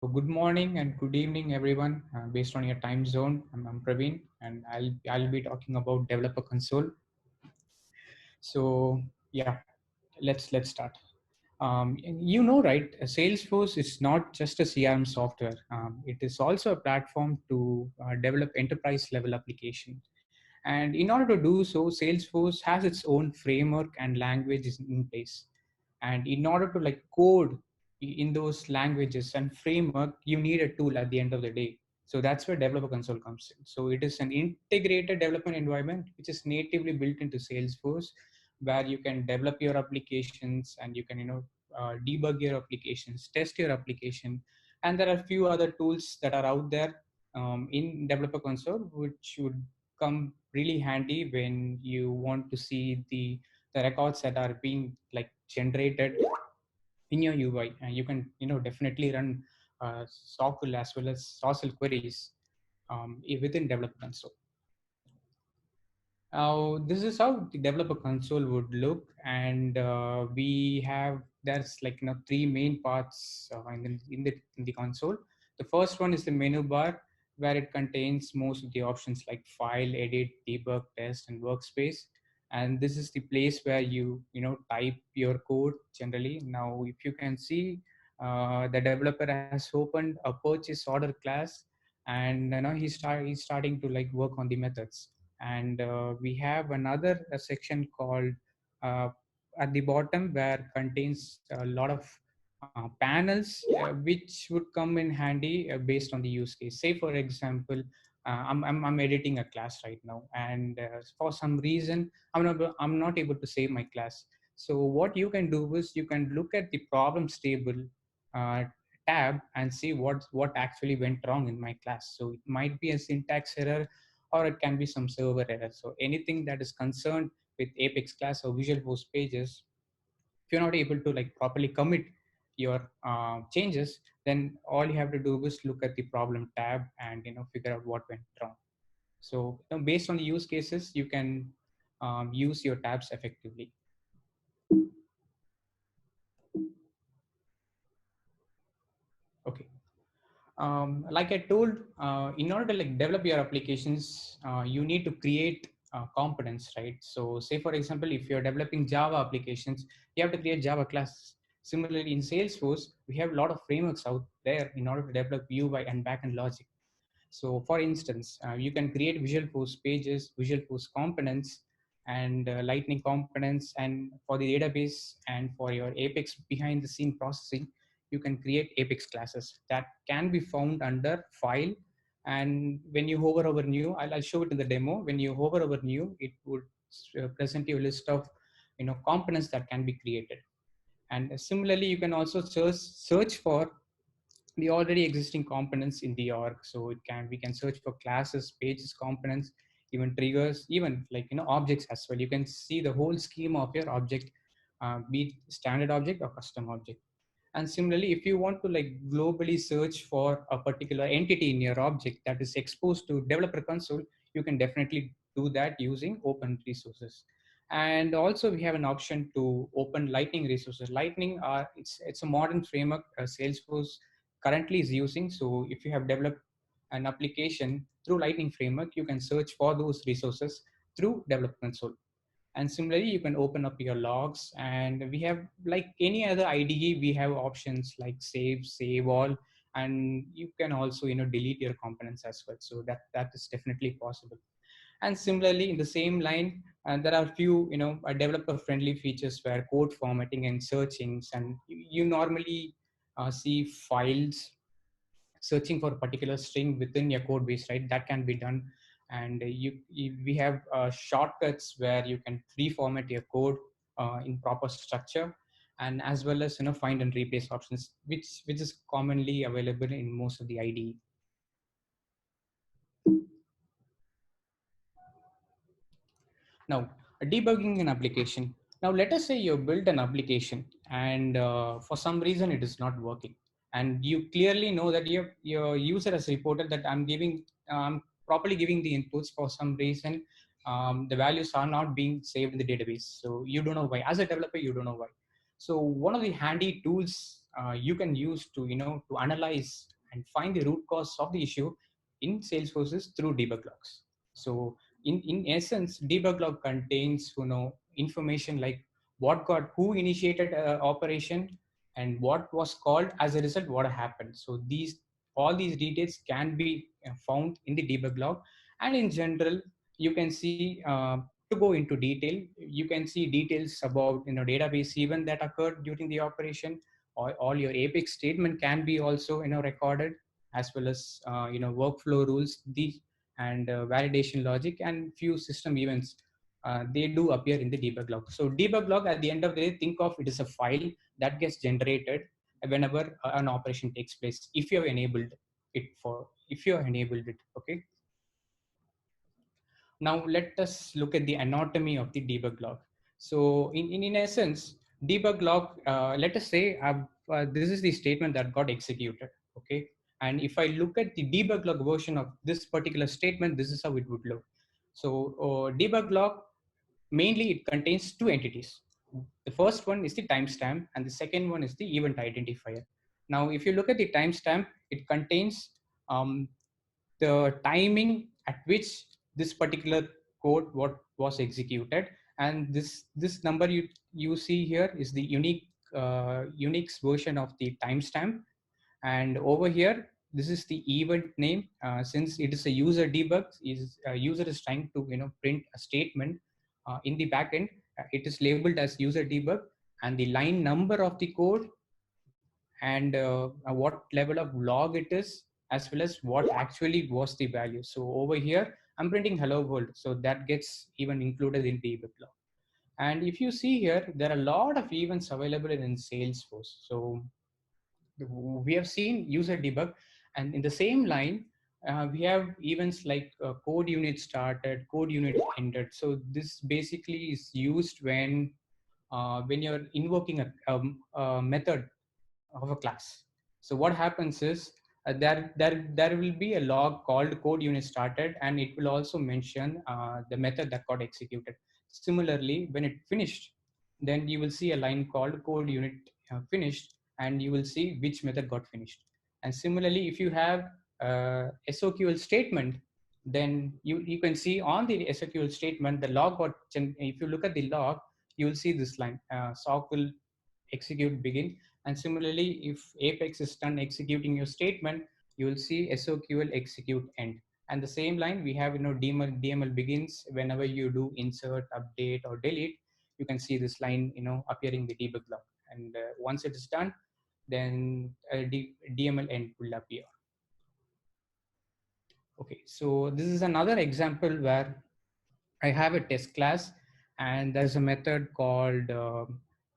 good morning and good evening, everyone. Based on your time zone, I'm Praveen, and I'll be talking about developer console. So yeah, let's start. Right? Salesforce is not just a CRM software. It is also a platform to develop enterprise level application. And in order to do so, Salesforce has its own framework and languages in place. And in order to like code in those languages and framework, you need a tool at the end of the day. So that's where Developer Console comes in. So it is an integrated development environment which is natively built into Salesforce, where you can develop your applications and you can debug your applications, test your application, and there are a few other tools that are out there in Developer Console which would come really handy when you want to see the records that are being like generated in your UI, and you can definitely run SOQL as well as social queries within Developer Console. Now, this is how the developer console would look, and we have there's like three main parts in the console. The first one is the menu bar, where it contains most of the options like file, edit, debug, test, and workspace. And this is the place where you type your code generally. Now, if you can see, the developer has opened a purchase order class, and he's starting to like work on the methods. And we have another section called uh, at the bottom, where contains a lot of panels which would come in handy based on the use case. Say for example, I'm editing a class right now, and for some reason I'm not able to save my class. So what you can do is you can look at the problems table uh, tab and see what actually went wrong in my class. So it might be a syntax error, or it can be some server error. So anything that is concerned with Apex class or Visual Force pages, if you're not able to like properly commit your changes, then all you have to do is look at the problem tab and figure out what went wrong. So based on the use cases, you can use your tabs effectively. Okay. Like I told, in order to like develop your applications, you need to create components, right? So say for example, if you're developing Java applications, you have to create Java classes. Similarly, in Salesforce, we have a lot of frameworks out there in order to develop UI and backend logic. So for instance, you can create Visual Force pages, Visual Force components, and Lightning components. And for the database and for your Apex behind the scene processing, you can create Apex classes that can be found under File. And when you hover over New, I'll show it in the demo. When you hover over New, it would present you a list of components that can be created. And similarly, you can also search for the already existing components in the org. So we can search for classes, pages, components, even triggers, even like objects as well. You can see the whole scheme of your object, be it standard object or custom object. And similarly, if you want to like globally search for a particular entity in your object that is exposed to developer console, you can definitely do that using open resources. And also we have an option to open Lightning resources. Lightning it's a modern framework Salesforce currently is using. So if you have developed an application through Lightning framework, you can search for those resources through developer console. And similarly, you can open up your logs, and we have like any other IDE, we have options like save all, and you can also delete your components as well. So that is definitely possible. And similarly, in the same line, there are few developer friendly features where code formatting and searchings, and you normally see files searching for a particular string within your code base, right? That can be done. And we have shortcuts where you can reformat your code in proper structure, and as well as find and replace options, which is commonly available in most of the IDE. Now, debugging an application. Now, let us say you built an application, and for some reason it is not working. And you clearly know that your user has reported that I'm properly giving the inputs. For some reason, the values are not being saved in the database. So you don't know why. As a developer, you don't know why. So one of the handy tools you can use to to analyze and find the root cause of the issue in Salesforce is through debug logs. So in essence, debug log contains information like who initiated operation and what was called, as a result what happened. So all these details can be found in the debug log. And in general, you can see, to go into detail, you can see details about database event that occurred during the operation. All your apex statement can be also recorded, as well as workflow rules, and validation logic, and few system events. They do appear in the debug log. So debug log, at the end of the day, think of it as a file that gets generated whenever an operation takes place, if you have enabled it. Okay. Now let us look at the anatomy of the debug log. So in essence, debug log, let us say this is the statement that got executed. Okay. And if I look at the debug log version of this particular statement, this is how it would look. So debug log, mainly it contains two entities. The first one is the timestamp, and the second one is the event identifier. Now, if you look at the timestamp, it contains um, the timing at which this particular code what was executed, and this number you see here is the Unix version of the timestamp. And over here, this is the event name. Since it is a user debug, is user is trying to print a statement in the backend. It is labeled as user debug, and the line number of the code, and what level of log it is, as well as what actually was the value. So over here, I'm printing hello world, so that gets even included in debug log. And if you see here, there are a lot of events available in Salesforce. So we have seen user debug, and in the same line, we have events like code unit started, code unit ended. So this basically is used when you're invoking a method of a class. So what happens is, there will be a log called code unit started, and it will also mention the method that got executed. Similarly, when it finished, then you will see a line called code unit finished, and you will see which method got finished. And similarly, if you have SOQL statement, then you can see on the SOQL statement the log if you look at the log, you will see this line, sock will execute begin. And similarly, if Apex is done executing your statement, you will see SOQL execute end. And the same line we have, DML begins whenever you do insert, update, or delete. You can see this line, appearing the debug log. And once it is done, then DML end will appear. Okay, so this is another example where I have a test class, and there's a method called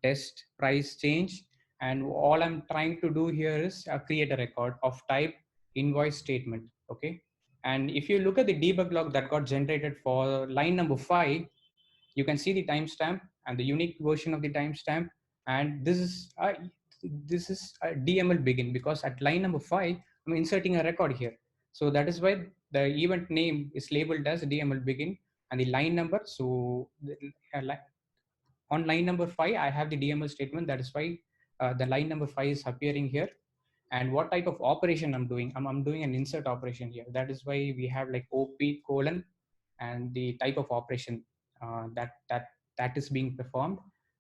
test price change. And all I'm trying to do here is create a record of type invoice statement. Okay. And if you look at the debug log that got generated for line number 5, you can see the timestamp and the unique version of the timestamp. And this is a DML begin, because at line number 5, I'm inserting a record here. So that is why the event name is labeled as DML begin, and the line number. So on line number 5, I have the DML statement. That is why the line number 5 is appearing here. And what type of operation I'm doing? I'm doing an insert operation here. That is why we have like OP colon and the type of operation that is being performed,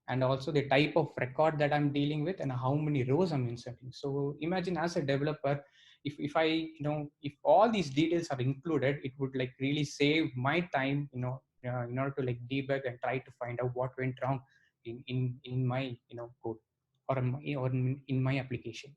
and also the type of record that I'm dealing with, and how many rows I'm inserting. So imagine, as a developer, if I if all these details are included, it would like really save my time, in order to like debug and try to find out what went wrong in my code, or in my application.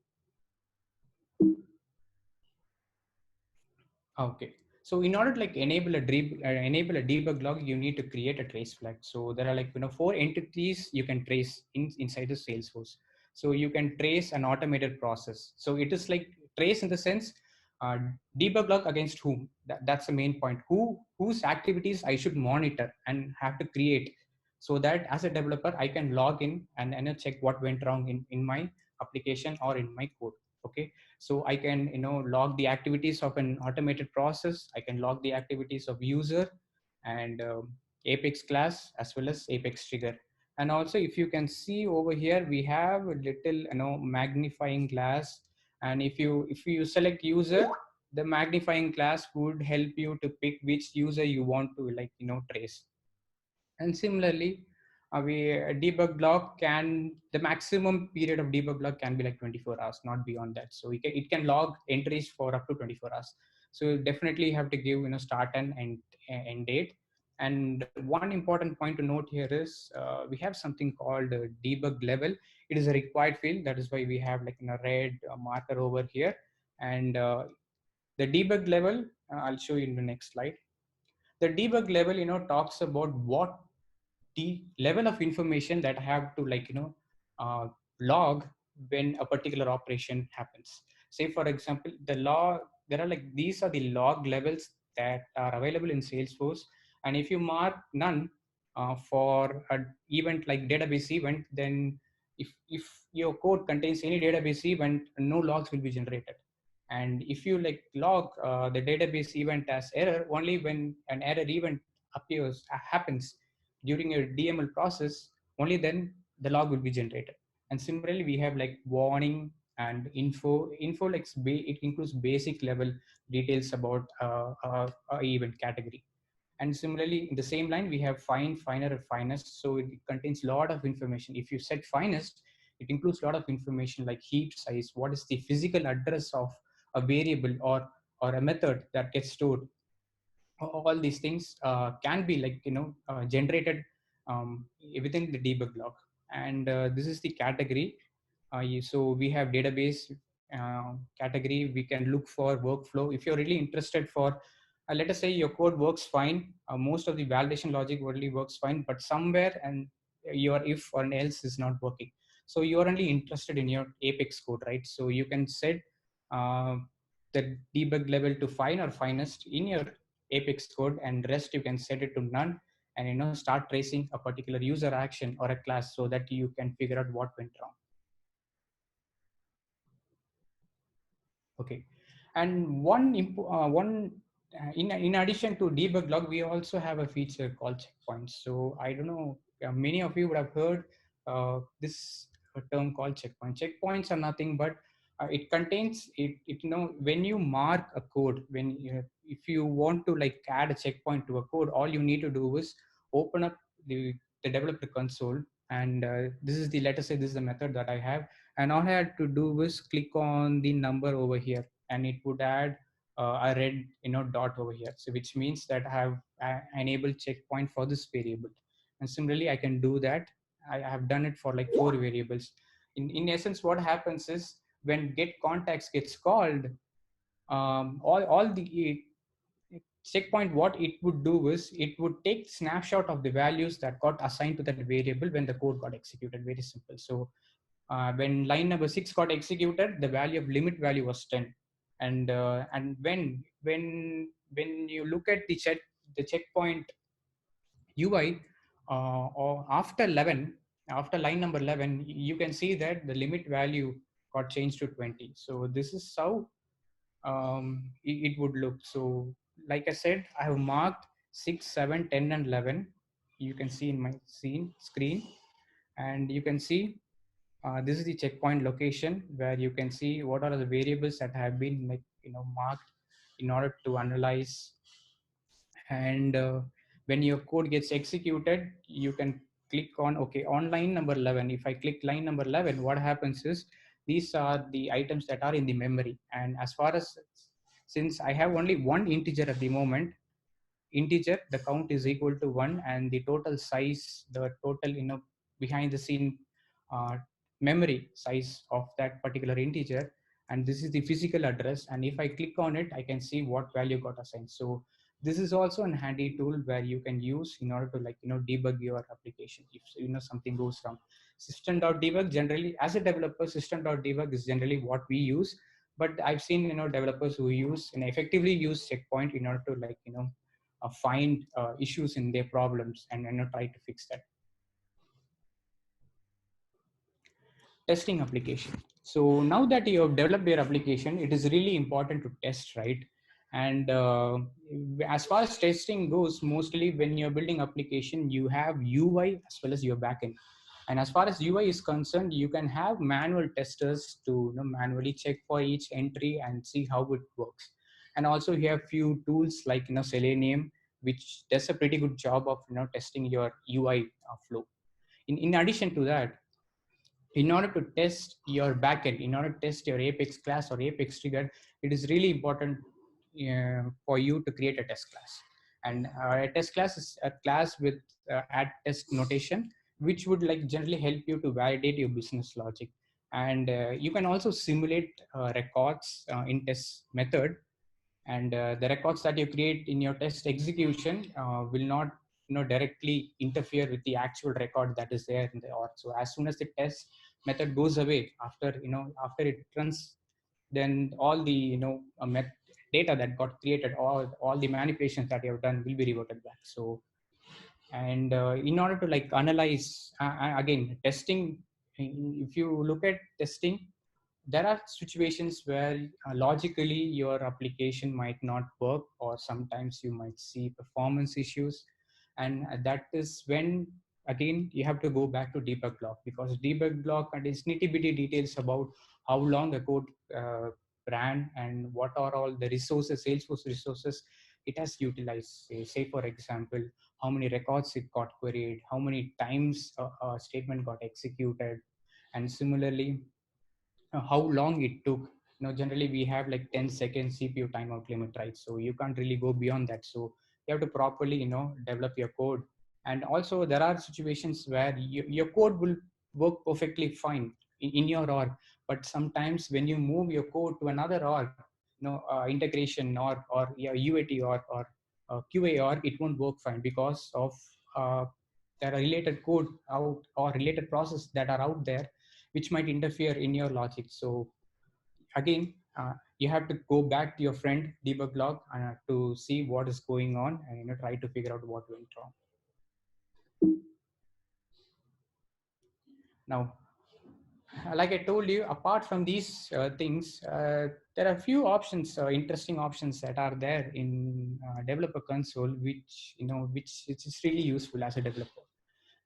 Okay. So in order to like enable a debug log, you need to create a trace flag. So there are like 4 entities you can trace inside the Salesforce. So you can trace an automated process. So it is like trace in the sense, uh, debug log against whom. That's the main point. Whose activities I should monitor and have to create, so that as a developer I can log in and check what went wrong in my application or in my code. Okay. So I can log the activities of an automated process. I can log the activities of user, and Apex class, as well as Apex trigger. And also, if you can see over here, we have a little, magnifying glass. And if you select user, the magnifying glass would help you to pick which user you want to trace. And similarly, we debug log can the maximum period of debug log can be like 24 hours, not beyond that. So it can log entries for up to 24 hours. So definitely you have to give start and end date. And one important point to note here is we have something called debug level. It is a required field. That is why we have like red marker over here. And the debug level, I'll show you in the next slide. The debug level talks about what the level of information that I have to uh, log when a particular operation happens. Say for example, there are like these are the log levels that are available in Salesforce. And if you mark none for an event like database event, then if your code contains any database event, no logs will be generated. And if you like log the database event as error, only when an error event happens during a DML process, only then the log will be generated. And similarly, we have like warning and info. Info like it includes basic level details about event category. And similarly, in the same line, we have fine, finer, and finest. So it contains a lot of information. If you set finest, it includes a lot of information like heap size, what is the physical address of a variable or a method that gets stored. All these things can be generated within the debug log. And this is the category. So we have database category. We can look for workflow. If you're really interested for let us say your code works fine, most of the validation logic only works fine, but somewhere and your if or an else is not working. So you're only interested in your apex code, right? So you can set uh, the debug level to fine or finest in your apex code, and rest you can set it to none, and start tracing a particular user action or a class so that you can figure out what went wrong. Okay. And in addition to debug log, we also have a feature called checkpoints. So I don't know, many of you would have heard this term called checkpoint. Checkpoints are nothing but it contains it when you mark a code, if you want to like add a checkpoint to a code, all you need to do is open up the developer console. And this is the let us say this is the method that I have, and all I had to do was click on the number over here, and it would add a red dot over here, so which means that I have enabled checkpoint for this variable. And similarly, I can do that. I have done it for like 4 variables. In essence, what happens is when get contacts gets called, all the checkpoint, what it would do is it would take snapshot of the values that got assigned to that variable when the code got executed. Very simple. So when line number 6 got executed, the value of limit value was 10. And when you look at the checkpoint UI, or after 11, after line number 11, you can see that the limit value got changed to 20. So this is how it would look. So like I said, I have marked 6, 7, 10, and 11. You can see in my screen, and you can see this is the checkpoint location where you can see what are the variables that have been marked in order to analyze. And when your code gets executed, you can click on on line number 11. If I click line number 11, what happens is these are the items that are in the memory. And as far as since I have only one integer at the moment, integer, the count is equal to 1, and the total size, the total behind the scene uh, memory size of that particular integer, and this is the physical address. And if I click on it, I can see what value got assigned. So this is also a handy tool where you can use in order to debug your application if something goes wrong. System.debug, generally as a developer, system.debug is generally what we use. But I've seen developers who use and effectively use checkpoint in order to find issues in their problems and try to fix that. Testing application. So now that you have developed your application, it is really important to test, right? And as far as testing goes, mostly when you're building application, you have UI as well as your backend. And as far as UI is concerned, you can have manual testers to manually check for each entry and see how it works. And also you have few tools like Selenium, which does a pretty good job of testing your UI flow. In addition to that, in order to test your backend, in order to test your Apex class or Apex trigger, it is really important for you to create a test class. And a test class is a class with add test notation, which would like generally help you to validate your business logic. And you can also simulate records in test method, and the records that you create in your test execution will not directly interfere with the actual record that is there in the org. So as soon as the test method goes away, after it runs, then all the data that got created, all the manipulations that you have done will be reverted back. So, and in order to like analyze again testing, if you look at testing, there are situations where logically your application might not work, or sometimes you might see performance issues. And that is when again you have to go back to debug log, because debug log contains nitty bitty details about how long a code uh, ran and what are all the resources, Salesforce resources it has utilized. Say for example, how many records it got queried, how many times a statement got executed, and similarly how long it took. Generally we have like 10 seconds CPU timeout limit, right? So you can't really go beyond that. So you have to properly develop your code. And also there are situations where your code will work perfectly fine in your org, but sometimes when you move your code to another org, integration or your UAT or QA org, it won't work fine because of there are related code out or related process that are out there which might interfere in your logic. So again, you have to go back to your friend debug log to see what is going on, and try to figure out what went wrong. Now, like I told you, apart from these things, there are a few options, interesting options that are there in developer console, which is really useful as a developer.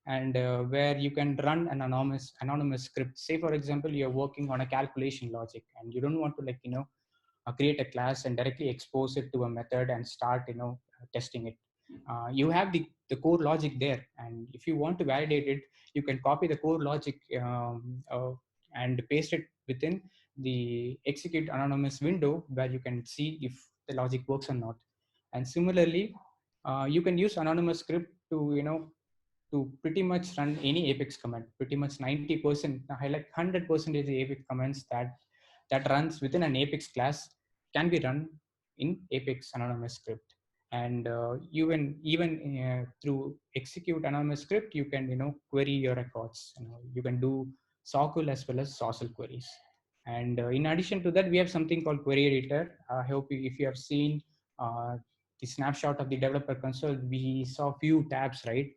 And where you can run an anonymous script. Say for example, you're working on a calculation logic and you don't want to create a class and directly expose it to a method and start testing it. You have the core logic there, and if you want to validate it, you can copy the core logic and paste it within the execute anonymous window, where you can see if the logic works or not. And similarly, you can use anonymous script to to pretty much run any Apex command. Pretty much 90%, I like 100% of the Apex commands that runs within an Apex class can be run in Apex anonymous script. And even through execute anonymous script, you can query your records. You can do SOQL as well as SOSL queries. And in addition to that, we have something called query editor. I hope if you have seen the snapshot of the developer console, we saw few tabs, right?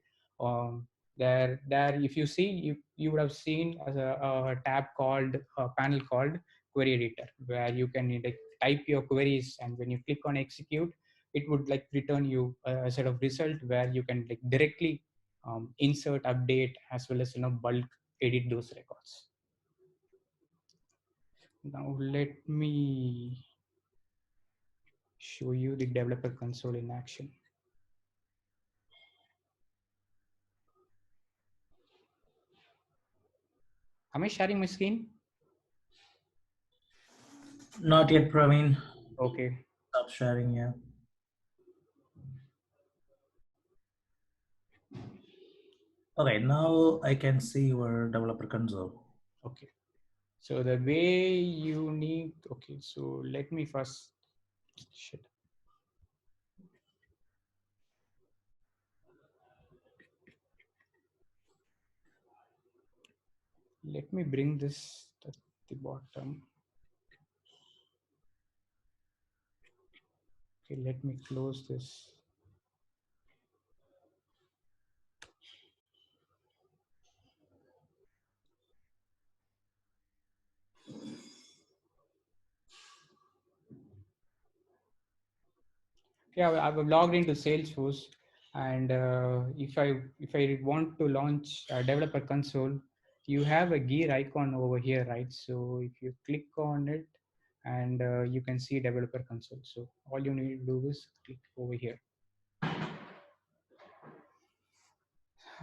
There if you see, you would have seen as a tab called a panel called query editor, where you can like type your queries, and when you click on execute, it would like return you a set of result where you can like directly insert, update, as well as bulk edit those records. Now let me show you the developer console in action. Am I sharing my screen? Not yet, Praveen. Okay. Stop sharing, yeah. Okay, now I can see your developer console. Okay. So the way you need, okay, so let me first, shit. Let me bring this at the bottom. Okay, let me close this. Yeah, I've logged into Salesforce, and if I want to launch a developer console, you have a gear icon over here, right? So if you click on it, and you can see developer console. So all you need to do is click over here.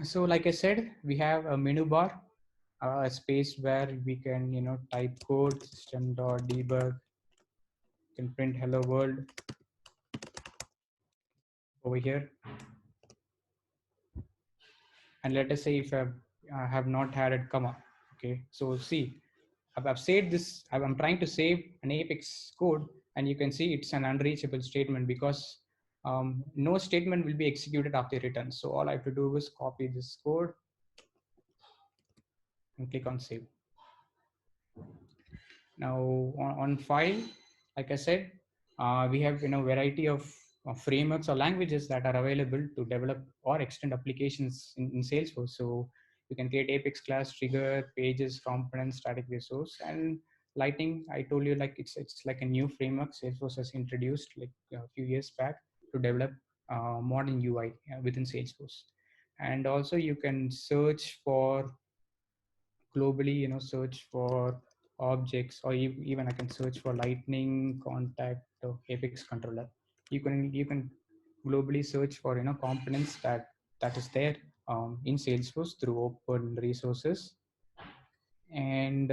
So like I said, we have a menu bar, a space where we can type code system.debug, can print hello world over here. And let us say if I have not had a comma. Okay, so see, I've saved this. I'm trying to save an Apex code, and you can see it's an unreachable statement because no statement will be executed after return. So all I have to do is copy this code and click on save. Now on file, like I said, we have variety of frameworks or languages that are available to develop or extend applications in Salesforce. So you can create Apex class, trigger, pages, components, static resource, and Lightning. I told you like it's like a new framework Salesforce has introduced like a few years back to develop modern UI within Salesforce. And also you can search for globally, search for objects, or even I can search for lightning contact or Apex controller. You can globally search for components that is there in Salesforce through open resources. And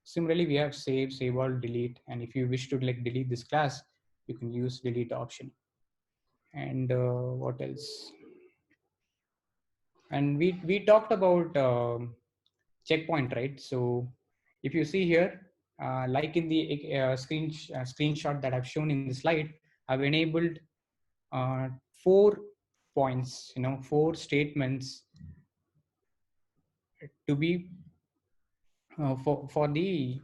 similarly, we have save all, delete, and if you wish to like delete this class, you can use delete option. And what else? And we talked about checkpoint, right? So if you see here, like in the screenshot that I've shown in the slide, I've enabled 4 points, 4 statements to be for the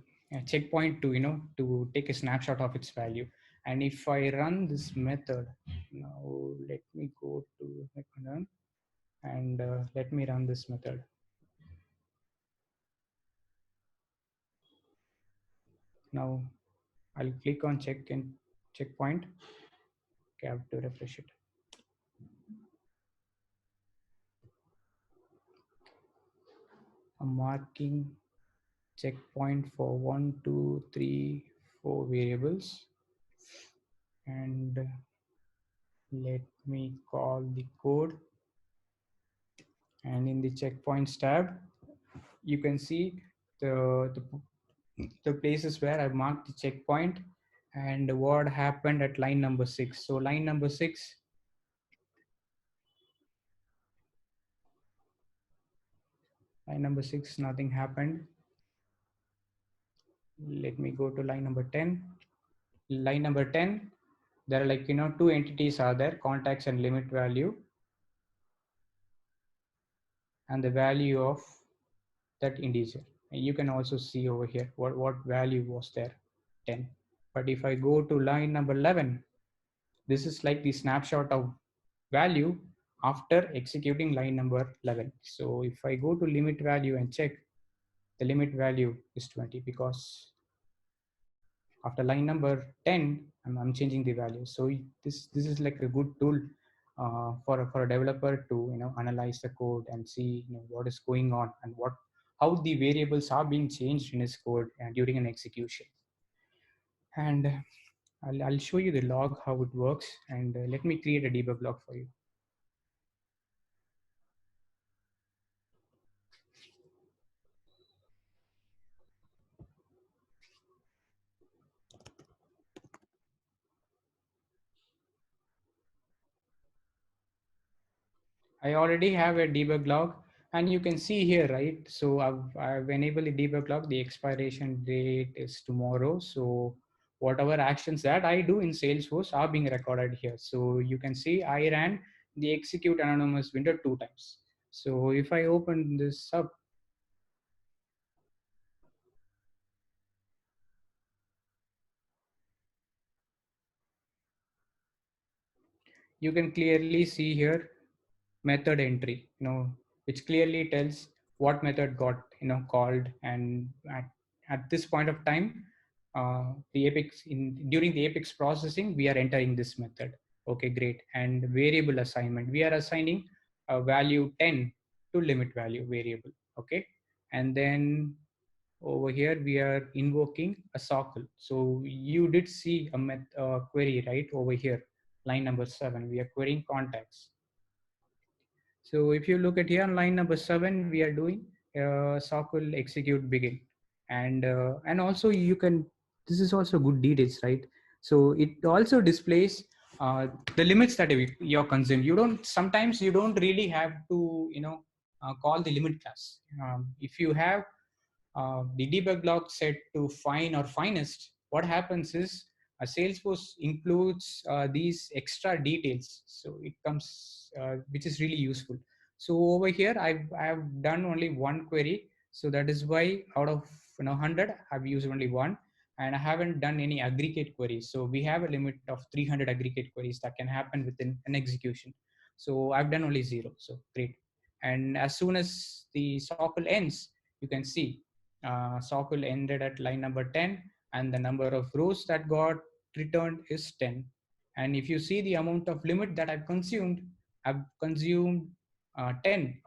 checkpoint to to take a snapshot of its value. And if I run this method now, let me go to and let me run this method. Now I'll click on checkpoint. Okay, I have to refresh it. I'm marking checkpoint for 1, 2, 3, 4 variables, and let me call the code. And in the checkpoints tab, you can see the places where I've marked the checkpoint and what happened at line number 6. So line number 6, nothing happened. Let me go to line number 10. Line number 10, there are like two entities are there, contacts and limit value, and the value of that integer. And you can also see over here what value was there, 10. But if I go to line number 11, this is like the snapshot of value after executing line number 11. So if I go to limit value and check, the limit value is 20 because after line number 10, I'm changing the value. So this is like a good tool for a developer to analyze the code and see what is going on and how the variables are being changed in his code and during an execution. And I'll show you the log how it works, and let me create a debug log for you. I already have a debug log, and you can see here, right? So I've enabled the debug log. The expiration date is tomorrow. So whatever actions that I do in Salesforce are being recorded here. So you can see I ran the execute anonymous window 2 times. So if I open this up, you can clearly see here method entry, which clearly tells what method got called, and at this point of time, the apex during the apex processing we are entering this method. Okay, great. And variable assignment, we are assigning a value 10 to limit value variable. Okay, and then over here we are invoking a socle. So you did see a query right over here, line number 7, we are querying contacts. So if you look at here on line number 7, we are doing socle execute begin, and also you can, this is also good details, right? So it also displays the limits that you're consumed. You don't, sometimes you don't really have to, call the limit class. If you have the debug log set to fine or finest, what happens is a Salesforce includes these extra details. So it comes, which is really useful. So over here, I've done only one query. So that is why out of 100, I've used only one, and I haven't done any aggregate queries. So we have a limit of 300 aggregate queries that can happen within an execution. So I've done only zero. So great. And as soon as the socle ends, you can see socle ended at line number 10, and the number of rows that got returned is 10. And if you see the amount of limit that I've consumed 10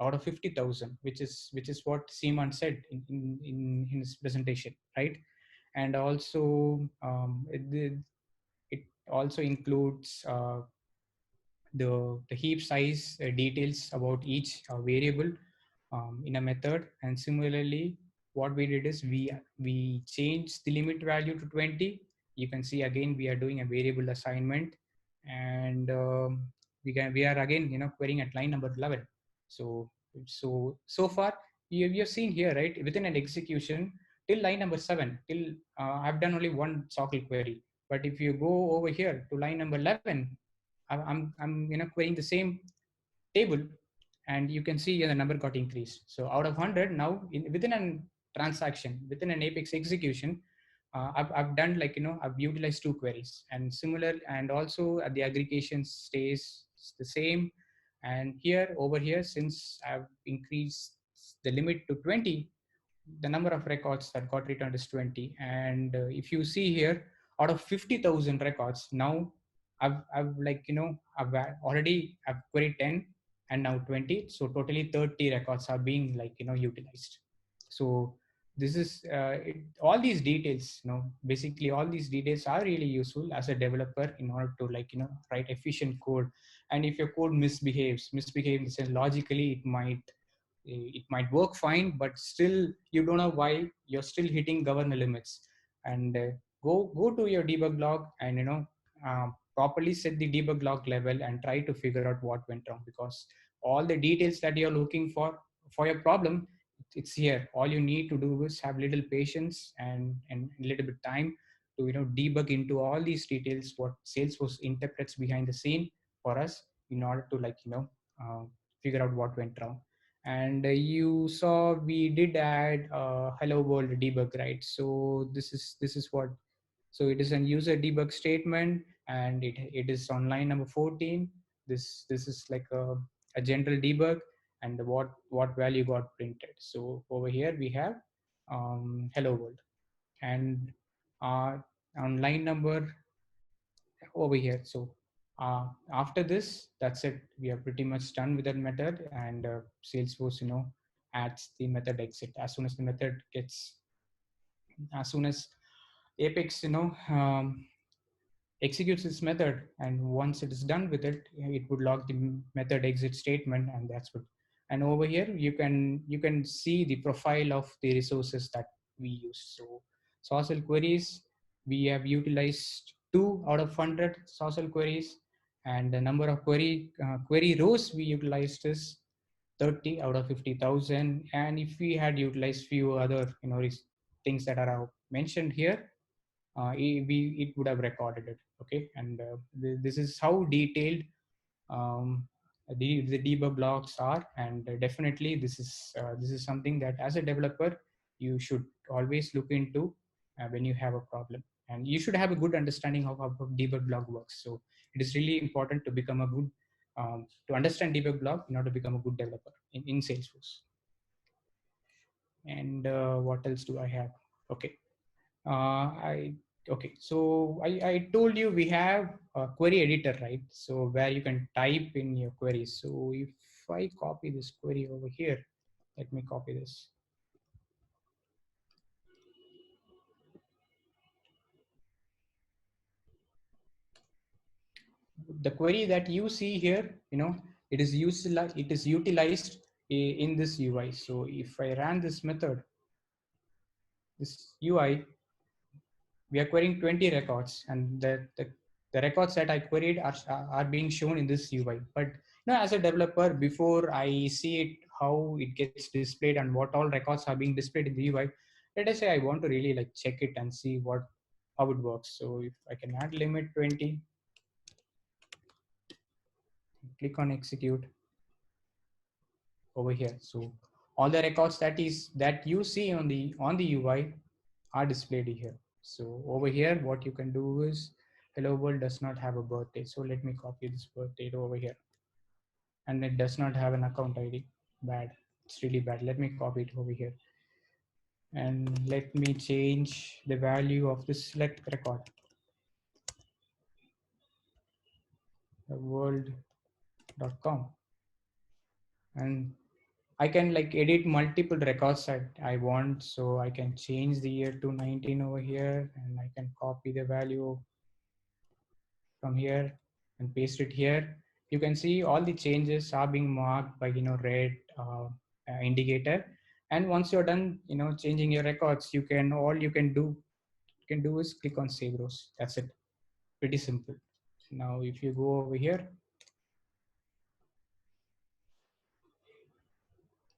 out of 50,000, which is what Seaman said in his presentation, right? And also it also includes the heap size details about each variable in a method. And similarly, what we did is we changed the limit value to 20. You can see again we are doing a variable assignment, and we are again querying at line number 11. So far you have seen here, right, within an execution till line number 7, till I've done only one socle query. But if you go over here to line number 11, I'm querying the same table, and you can see here the number got increased. So out of 100 now, within a transaction, within an Apex execution, I've done like I've utilized two queries, and similar, and also the aggregation stays the same. And here over here, since I've increased the limit to 20, the number of records that got returned is 20. And if you see here, out of 50,000 records, now I've already I've queried 10 and now 20. So totally 30 records are being utilized. So this is all these details, basically all these details are really useful as a developer in order to write efficient code. And if your code misbehaves in the sense logically, it might work fine, but still you don't know why you're still hitting governor limits. And go to your debug log and properly set the debug log level and try to figure out what went wrong, because all the details that you're looking for your problem, it's here. All you need to do is have little patience and a little bit time to debug into all these details, what Salesforce interprets behind the scene for us, in order to uh, figure out what went wrong. And you saw we did add hello world debug, right? So this is what, so it is a user debug statement, and it is on line number 14. This is like a general debug, and what value got printed. So over here we have hello world. And uh, on line number over here. So after this, that's it. We are pretty much done with that method, and Salesforce, adds the method exit as soon as the method gets, as soon as Apex, executes this method, and once it is done with it, it would log the method exit statement, and that's what. And over here you can see the profile of the resources that we use. So social queries, we have utilized 2 out of 100 social queries, and the number of query rows we utilized is 30 out of 50,000. And if we had utilized few other things that are mentioned here, it would have recorded it. Okay, and this is how detailed um, the debug logs are. And definitely this is something that as a developer you should always look into when you have a problem, and you should have a good understanding of how debug log works. So it is really important to become a good to understand debug log in order to become a good developer in Salesforce. And what else do I have? Okay, I Okay, so I told you we have a query editor, right? So where you can type in your queries. So if I copy this query over here, let me copy this. The query that you see here, it is utilized in this UI. So if I ran this method, this UI, we are querying 20 records, and the records that I queried are being shown in this UI. But as a developer, before I see it, how it gets displayed and what all records are being displayed in the UI, let us say I want to really like check it and see how it works. So if I can add limit 20, click on execute over here. So all the records that you see on the UI are displayed here. So over here, what you can do is hello world does not have a birthday. So let me copy this birthday over here. And it does not have an account ID. Bad. It's really bad. Let me copy it over here. And let me change the value of the select record. The world.com. And I can like edit multiple records that I want. So I can change the year to 19 over here, and I can copy the value from here and paste it here. You can see all the changes are being marked by red indicator. And once you're done changing your records, all you can do is click on save rows. That's it. Pretty simple. Now if you go over here,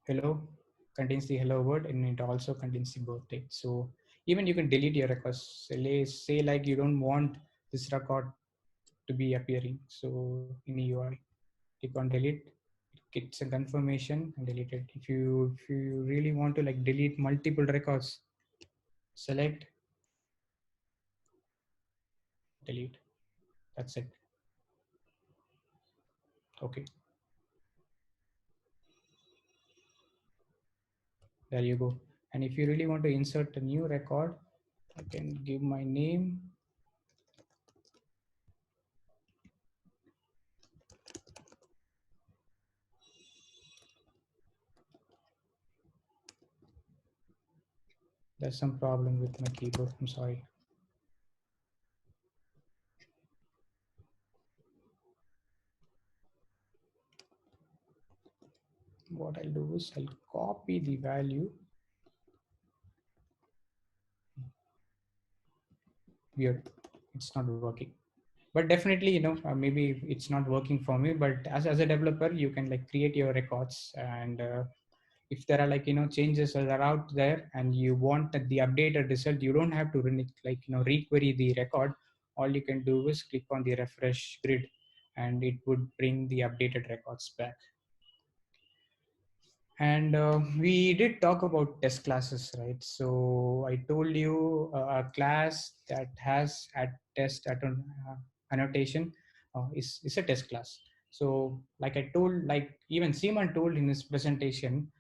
hello contains the hello word, and it also contains the birthday. So even you can delete your records. Say like you don't want this record to be appearing. So in UI, click on delete. It's a confirmation and delete it. If you really want to like delete multiple records, select delete. That's it. Okay, there you go. And if you really want to insert a new record, I can give my name. There's some problem with my keyboard. I'm sorry. What I'll do is I'll copy the value. Weird, it's not working. But definitely, maybe it's not working for me. But as a developer, you can like create your records, and if there are like changes that are out there and you want the updated result, you don't have to requery the record. All you can do is click on the refresh grid, and it would bring the updated records back. And we did talk about test classes, right? So I told you a class that has at test annotation is a test class. So like I told, like even Seaman told in his presentation,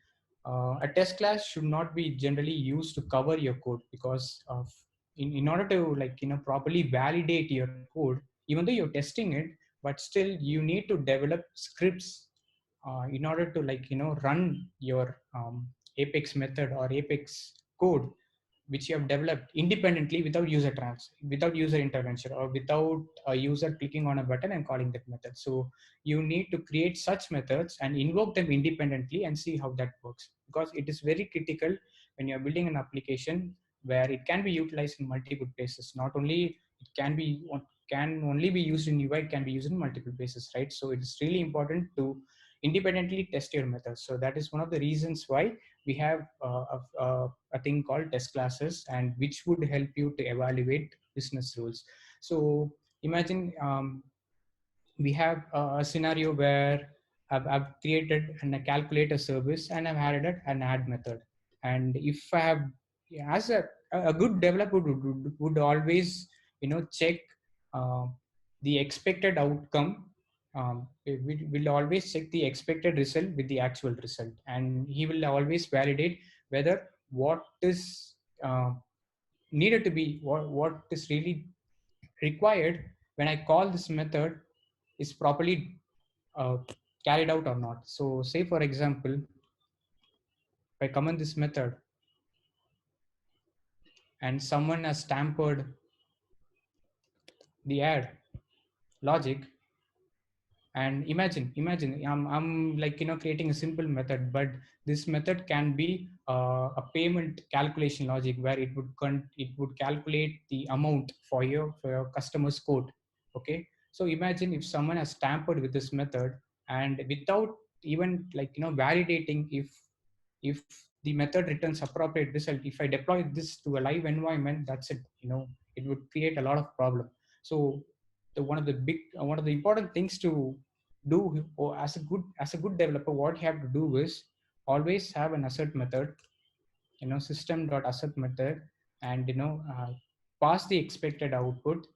a test class should not be generally used to cover your code, because of in order to properly validate your code, even though you're testing it, but still you need to develop scripts in order to run your apex method or apex code, which you have developed independently without user intervention, or without a user clicking on a button and calling that method. So you need to create such methods and invoke them independently and see how that works, because it is very critical when you're building an application where it can be utilized in multiple places. Not only it can only be used in UI, it can be used in multiple places, right? So it's really important to independently test your methods. So that is one of the reasons why we have a thing called test classes, and which would help you to evaluate business rules. So imagine we have a scenario where I've created a calculator service, and I've added an add method. And if I have, as a good developer would always check uh, the expected outcome. Will always check the expected result with the actual result, and he will always validate whether what is uh, needed to be, what is really required when I call this method is properly uh, carried out or not. So say for example, if I comment this method and someone has tampered the add logic, and imagine I'm like creating a simple method, but this method can be a payment calculation logic where it would calculate the amount for your customer's quote. Okay, so imagine if someone has tampered with this method, and without even validating if the method returns appropriate result, if I deploy this to a live environment, that's it, it would create a lot of problem. So one of the important things to do, or as a good developer, what you have to do is always have an assert method, system.assert method, and pass the expected output,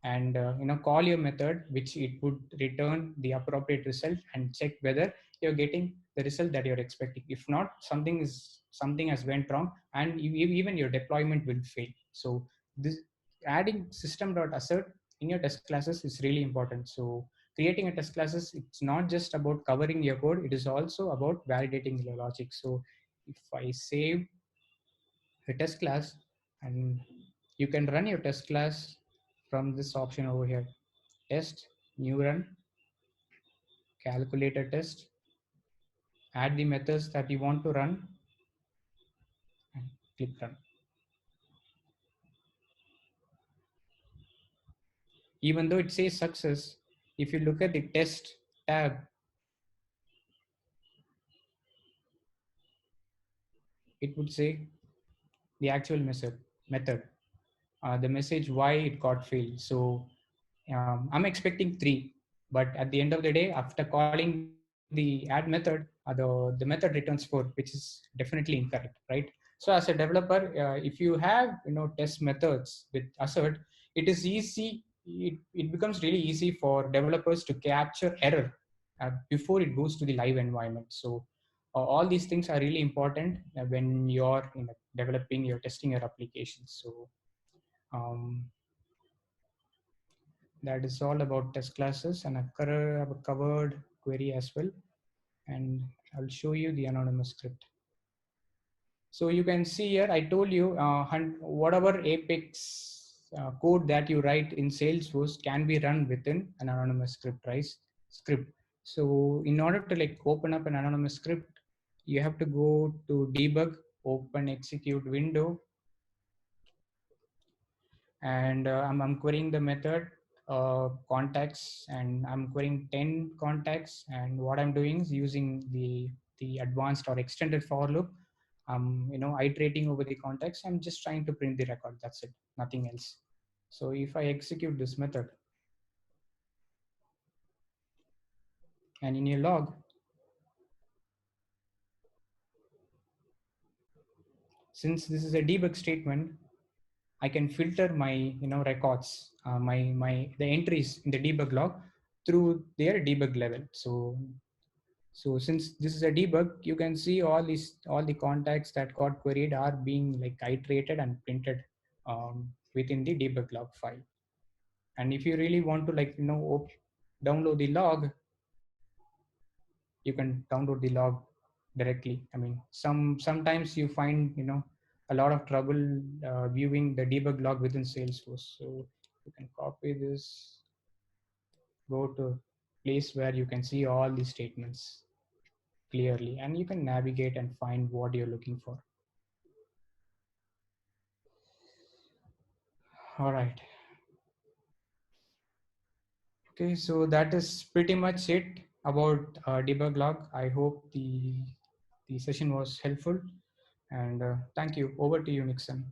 and call your method which it would return the appropriate result, and check whether you're getting the result that you're expecting. If not, something has went wrong, and even your deployment will fail. So this adding system.assert in your test classes is really important. So creating a test classes, it's not just about covering your code, it is also about validating your logic. So if I save a test class, and you can run your test class from this option over here, test, new run, calculate a test, add the methods that you want to run, and click run. Even though it says success, if you look at the test tab, it would say the actual method, the message why it got failed. So I'm expecting 3, but at the end of the day, after calling the add method, the method returns 4, which is definitely incorrect, right? So as a developer, if you have test methods with assert, it is easy. It becomes really easy for developers to capture error before it goes to the live environment. So all these things are really important when you're developing, you're testing your applications. So um, that is all about test classes, and I've covered query as well, and I'll show you the anonymous script. So you can see here, I told you whatever Apex code that you write in Salesforce can be run within an anonymous script, right? Script. So in order to open up an anonymous script, you have to go to debug, open execute window, and I'm querying the method contacts, and I'm querying 10 contacts, and what I'm doing is using the advanced or extended for loop. Iterating over the contacts. I'm just trying to print the record, that's it, nothing else. So if I execute this method, and in your log, since this is a debug statement, I can filter my records, my the entries in the debug log through their debug level. So since this is a debug, you can see all the contacts that got queried are being iterated and printed within the debug log file. And if you really want to download the log, you can download the log directly. I mean, sometimes you find a lot of trouble viewing the debug log within Salesforce. So you can copy this, go to place where you can see all the statements clearly, and you can navigate and find what you're looking for. All right. Okay, so that is pretty much it about debug log. I hope the session was helpful, and thank you. Over to you, Nixon.